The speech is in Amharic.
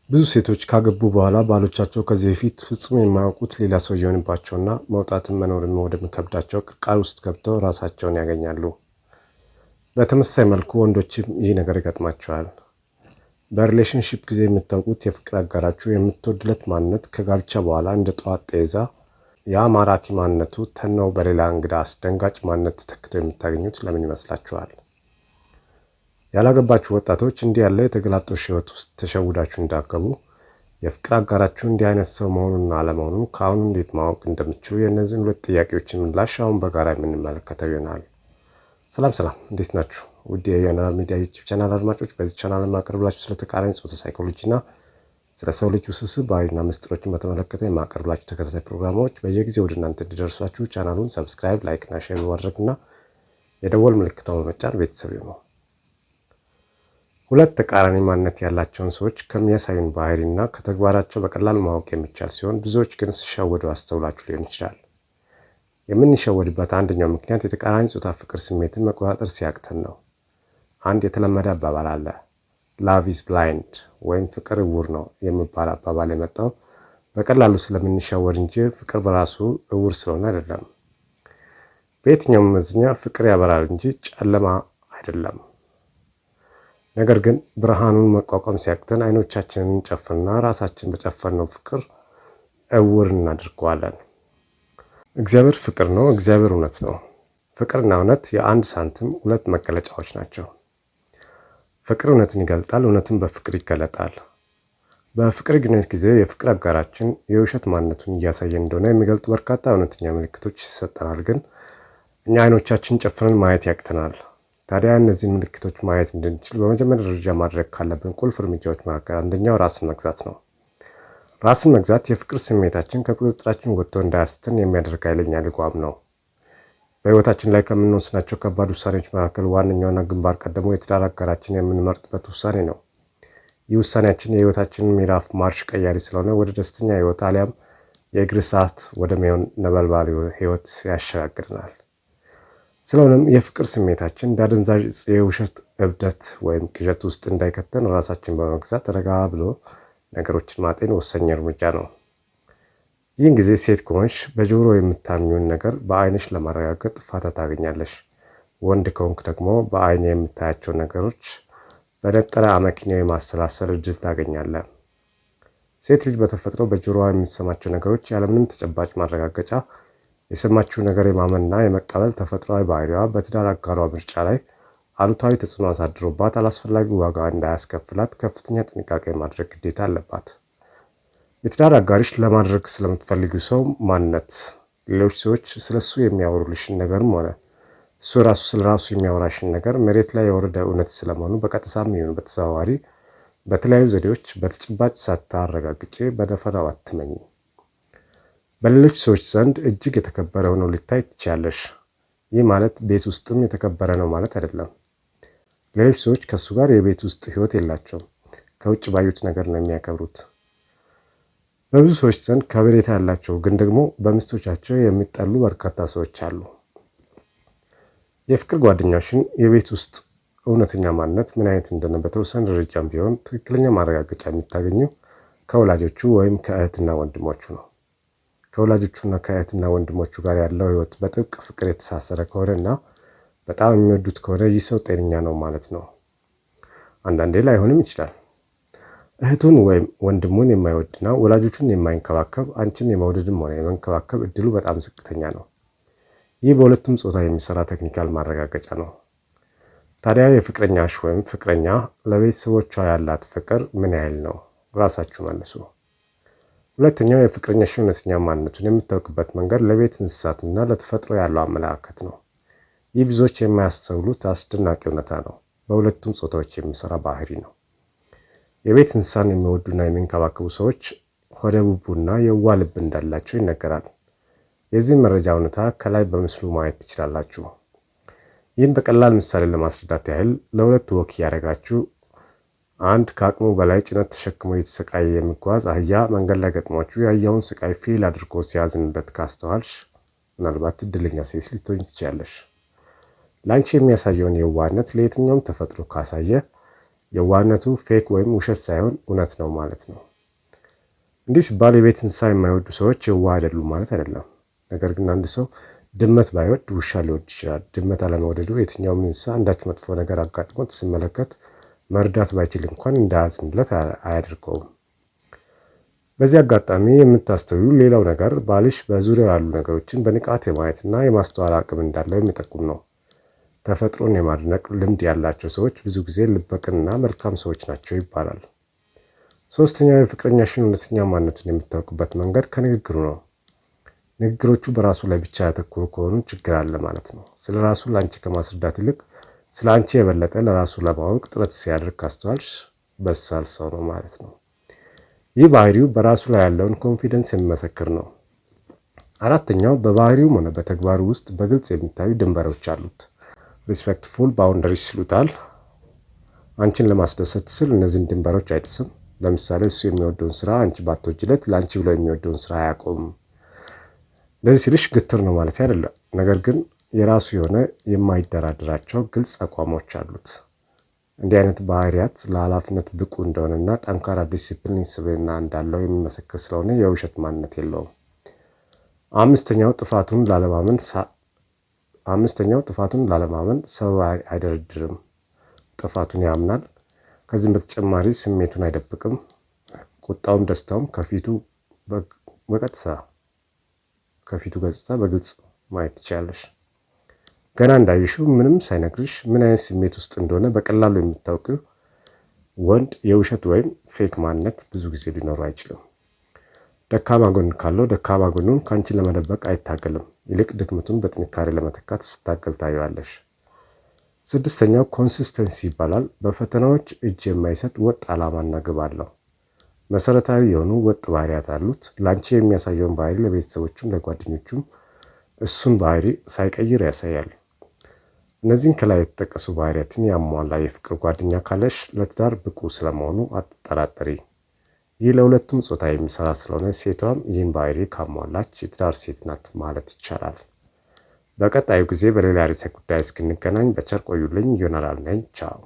ብዙ ሴቶች ካገቡ በኋላ ባሎቻቸው ከዚህ በፊት ፍጹም የማያውቁት ሌላ ሰው እየሆንባቸውና መውጣትን መኖርን ወደሚከብዳቸው ቅርቃር ውስጥ ገብተው ራሳቸውን ያገኛሉ። በተመሳሳይ መልኩ ወንዶችም ይህ ነገር ይገጥማቸዋል። በሪሌሽንሺፕ ጊዜ የምታውቁት የፍቅር አጋራችሁ የምትወድለት ማንነት ከጋብቻ በኋላ እንደ ጠዋት ጤዛ ያ ማራኪ ማንነቱ ተነው በሌላ እንግዳ አስደንጋጭ ማንነት ተተክተው የምታገኙት ለምን ይመስላችኋል? ያላገባችሁ ወጣቶች እንዲህ ያለ የተገላጦሽ ህይወት ውስጥ ተሸውዳችሁ እንዳትገቡ የፍቅር አጋራችሁ እንዲህ አይነት ሰው መሆኑንና አለመሆኑን ከአሁኑ እንዴት ማወቅ እንደምትችሉ የእነዚህን ሁለት ጥያቄዎችን ምላሽ አሁን በጋራ የምንመለከተው ይሆናል። ሰላም፣ እንዴት ናችሁ? ውድ የየናል ሚዲያ ዩቲዩብ ቻናል አድማጮች፣ በዚህ ቻናል የማቀርብላችሁ ስለ ተቃራኒ ጾታ ሳይኮሎጂና ስለ ሰው ልጅ ውስብስብ ባህሪና ምስጢሮችን በተመለከተ የማቀርብላችሁ ተከታታይ ፕሮግራሞች በየጊዜው ወደ እናንተ እንዲደርሷችሁ ቻናሉን ሰብስክራይብ፣ ላይክ እና ሼር በማድረግና የደወል ምልክቱን በመጫን ቤተሰብ ይሁኑ። ሁለት ተቃራኒ ማንነት ያላቸውን ሰዎች ከሚያሳዩን ባህሪና ከተግባራቸው በቀላሉ ማወቅ የሚቻል ሲሆን ብዙዎች ግን ሲሸወዱ አስተውላችሁ ሊሆን ይችላል። የምንሸወድበት አንደኛው ምክንያት የተቃራኒ ጾታ ፍቅር ስሜትን መቆጣጠር ሲያቅተን ነው። አንድ የተለመደ አባባል አለ። ላቭ ኢዝ ብላይንድ ወይም ፍቅር እውር ነው የሚባል አባባል የመጣው በቀላሉ ስለምንሸወድ እንጂ ፍቅር በራሱ እውር ስለሆነ አይደለም። በየትኛውም መመዘኛ ፍቅር ያበራል እንጂ ጨለማ አይደለም። ነገር ግን ብርሃኑን መቋቋም ሲያቅተን አይኖቻችንን እንጨፍንና ራሳችን በጨፈንነው ፍቅር እውር እናደርገዋለን። እግዚአብሔር ፍቅር ነው። እግዚአብሔር እውነት ነው። ፍቅርና እውነት የአንድ ሳንቲም ሁለት መገለጫዎች ናቸው። ፍቅር እውነትን ይገልጣል፣ እውነትን በፍቅር ይገለጣል። በፍቅር ግንኙነት ጊዜ የፍቅር አጋራችን የውሸት ማንነቱን እያሳየን እንደሆነ የሚገልጡ በርካታ እውነተኛ ምልክቶች ይሰጠናል። ግን እኛ አይኖቻችን ጨፍነን ማየት ያቅተናል። ታዲያ እነዚህን ምልክቶች ማየት እንድንችል በመጀመሪያ ደረጃ ማድረግ ካለብን ቁልፍ እርምጃዎች መካከል አንደኛው ራስን መግዛት ነው። ራስን መግዛት የፍቅር ስሜታችን ከቁጥጥራችን ወጥቶ እንዳያስተን የሚያደርግ ኃይለኛ ልጓም ነው። በሕይወታችን ላይ ከምንወስናቸው ከባድ ውሳኔዎች መካከል ዋነኛውና ግንባር ቀደሙ የትዳር አጋራችን የምንመርጥበት ውሳኔ ነው። ይህ ውሳኔያችን የሕይወታችንን ምዕራፍ ማርሽ ቀያሪ ስለሆነ ወደ ደስተኛ ሕይወት አሊያም የእግር ሰዓት ወደሚሆን ነበልባል ሕይወት ያሸጋግረናል። ስለሆነም የፍቅር ስሜታችን እንዳደንዛዥ የውሸት እብደት ወይም ቅዠት ውስጥ እንዳይከተን ራሳችን በመግዛት ረጋ ብሎ ነገሮችን ማጤን ወሳኝ እርምጃ ነው። ይህን ጊዜ ሴት ከሆንሽ በጆሮ የምታምኚውን ነገር በአይንሽ ለማረጋገጥ ፋታ ታገኛለሽ። ወንድ ከሆንክ ደግሞ በአይን የምታያቸው ነገሮች በነጠረ አመክንዮ የማሰላሰል እድል ታገኛለህ። ሴት ልጅ በተፈጥሮ በጆሮዋ የምትሰማቸው ነገሮች ያለምንም ተጨባጭ ማረጋገጫ የሰማችው ነገር የማመንና የመቀበል ተፈጥሯዊ ባህሪዋ በትዳር አጋሯ ምርጫ ላይ አሉታዊ ተጽዕኖ አሳድሮባት አላስፈላጊ ዋጋ እንዳያስከፍላት ከፍተኛ ጥንቃቄ ማድረግ ግዴታ አለባት። የትዳር አጋሪሽ ለማድረግ ስለምትፈልጊው ሰው ማንነት ሌሎች ሰዎች ስለሱ የሚያወሩልሽን ነገርም ሆነ እሱ ራሱ ስለራሱ የሚያወራሽን ነገር መሬት ላይ የወረደ እውነት ስለመሆኑ በቀጥታም ይሁን በተዘዋዋሪ በተለያዩ ዘዴዎች በተጨባጭ ሳታረጋግጪ በደፈናው አትመኝ። በሌሎች ሰዎች ዘንድ እጅግ የተከበረ ሆኖ ሊታይ ትችያለሽ። ይህ ማለት ቤት ውስጥም የተከበረ ነው ማለት አይደለም። ሌሎች ሰዎች ከሱ ጋር የቤት ውስጥ ህይወት የላቸውም። ከውጭ ባዩት ነገር ነው የሚያከብሩት። በብዙ ሰዎች ዘንድ ከበሬታ ያላቸው ግን ደግሞ በሚስቶቻቸው የሚጠሉ በርካታ ሰዎች አሉ። የፍቅር ጓደኛሽን የቤት ውስጥ እውነተኛ ማንነት ምን አይነት እንደሆነ በተወሰነ ደረጃም ቢሆን ትክክለኛ ማረጋገጫ የሚታገኘው ከወላጆቹ ወይም ከእህትና ወንድሞቹ ነው። ከወላጆቹና ከእህትና ወንድሞቹ ጋር ያለው ህይወት በጥብቅ ፍቅር የተሳሰረ ከሆነና በጣም የሚወዱት ከሆነ ይህ ሰው ጤነኛ ነው ማለት ነው። አንዳንዴ ላይሆንም ይችላል። እህቱን ወይም ወንድሙን የማይወድና ወላጆቹን የማይንከባከብ አንቺን የመውደድም ሆነ የመንከባከብ እድሉ በጣም ዝቅተኛ ነው። ይህ በሁለቱም ጾታ የሚሰራ ቴክኒካል ማረጋገጫ ነው። ታዲያ የፍቅረኛሽ ወይም ፍቅረኛ ለቤተሰቦቿ ያላት ፍቅር ምን ያህል ነው? ራሳችሁ መልሱ። ሁለተኛው የፍቅረኛሽ እውነተኛ ማንነቱን የምታውቅበት መንገድ ለቤት እንስሳትና ለተፈጥሮ ያለው አመለካከት ነው። ይህ ብዙዎች የማያስተውሉት አስደናቂ እውነታ ነው። በሁለቱም ጾታዎች የሚሰራ ባህሪ ነው። የቤት እንስሳን የሚወዱና የሚንከባከቡ ሰዎች ሆደ ቡቡና የዋህ ልብ እንዳላቸው ይነገራል። የዚህ መረጃ እውነታ ከላይ በምስሉ ማየት ትችላላችሁ። ይህን በቀላል ምሳሌ ለማስረዳት ያህል ለሁለት ወክ ያደረጋችሁ አንድ ከአቅሙ በላይ ጭነት ተሸክሞ እየተሰቃየ የሚጓዝ አህያ መንገድ ላይ ገጥሟችሁ የአህያውን ስቃይ ፊል አድርጎ ሲያዝንበት ካስተዋልሽ ምናልባት እድለኛ ሴት ልትሆኚ ትችያለሽ። ላንቺ የሚያሳየውን የዋህነት ለየትኛውም ተፈጥሮ ካሳየ የዋህነቱ ፌክ ወይም ውሸት ሳይሆን እውነት ነው ማለት ነው። እንዲህ ሲባል የቤት እንስሳ የማይወዱ ሰዎች የዋህ አይደሉም ማለት አይደለም። ነገር ግን አንድ ሰው ድመት ባይወድ ውሻ ሊወድ ይችላል። ድመት አለመውደዱ የትኛውም እንስሳ አንዳች መጥፎ ነገር አጋጥሞት ሲመለከት መርዳት ባይችል እንኳን እንዳያዝንለት አያደርገውም። በዚህ አጋጣሚ የምታስተውዩ ሌላው ነገር ባልሽ በዙሪያው ያሉ ነገሮችን በንቃት የማየትና የማስተዋል አቅም እንዳለው የሚጠቁም ነው። ተፈጥሮን የማድነቅ ልምድ ያላቸው ሰዎች ብዙ ጊዜ ልበቅንና መልካም ሰዎች ናቸው ይባላል። ሶስተኛው የፍቅረኛሽን እውነተኛ ማንነቱን የምታውቁበት መንገድ ከንግግሩ ነው። ንግግሮቹ በራሱ ላይ ብቻ ያተኮሩ ከሆኑ ችግር አለ ማለት ነው። ስለ ራሱ ለአንቺ ከማስረዳት ይልቅ ስለ አንቺ የበለጠ ለራሱ ለማወቅ ጥረት ሲያደርግ ካስተዋልሽ በሳል ሰው ነው ማለት ነው። ይህ ባህሪው በራሱ ላይ ያለውን ኮንፊደንስ የሚመሰክር ነው። አራተኛው በባህሪውም ሆነ በተግባሩ ውስጥ በግልጽ የሚታዩ ድንበሮች አሉት። ሪስፔክትፉል ባውንደሪስ ይሉታል። አንቺን ለማስደሰት ስል እነዚህን ድንበሮች አይጥስም። ለምሳሌ እሱ የሚወደውን ስራ አንቺ ባትወጂለት ለአንቺ ብሎ የሚወደውን ስራ አያቆምም። እንደዚህ ሲልሽ ግትር ነው ማለት አይደለም። ነገር ግን የራሱ የሆነ የማይደራደራቸው ግልጽ አቋሞች አሉት። እንዲህ አይነት ባህሪያት ለኃላፊነት ብቁ እንደሆነና ጠንካራ ዲሲፕሊን ስብዕና እንዳለው የሚመሰክር ስለሆነ የውሸት ማንነት የለውም። አምስተኛው ጥፋቱን ላለማመን ሰው አይደረድርም። ጥፋቱን ያምናል። ከዚህም በተጨማሪ ስሜቱን አይደብቅም። ቁጣውም ደስታውም ከፊቱ ገጽታ በግልጽ ማየት ትችላለሽ። ገና እንዳይሽው ምንም ሳይነግርሽ ምን አይነት ስሜት ውስጥ እንደሆነ በቀላሉ የምታውቂው ወንድ የውሸት ወይም ፌክ ማንነት ብዙ ጊዜ ሊኖሩ አይችልም። ደካማ ጎን ካለው ደካማ ጎኑን ከአንቺ ለመደበቅ አይታገልም። ይልቅ ድክመቱን በጥንካሬ ለመተካት ስታገል ታየዋለሽ። ስድስተኛው ኮንሲስተንሲ ይባላል። በፈተናዎች እጅ የማይሰጥ ወጥ ዓላማና ግብ አለው። መሰረታዊ የሆኑ ወጥ ባህሪያት አሉት። ለአንቺ የሚያሳየውን ባህሪ ለቤተሰቦቹም ለጓደኞቹም እሱን ባህሪ ሳይቀይር ያሳያል። እነዚህን ከላይ የተጠቀሱ ባህሪያትን ያሟላ የፍቅር ጓደኛ ካለሽ ለትዳር ብቁ ስለመሆኑ አትጠራጠሪ። ይህ ለሁለቱም ጾታ የሚሰራ ስለሆነ ሴቷም ይህን ባህሪ ካሟላች የትዳር ሴት ናት ማለት ይቻላል። በቀጣዩ ጊዜ በሌላ ርዕሰ ጉዳይ እስክንገናኝ በቸር ቆዩልኝ። ዮናታን ነኝ። ቻው።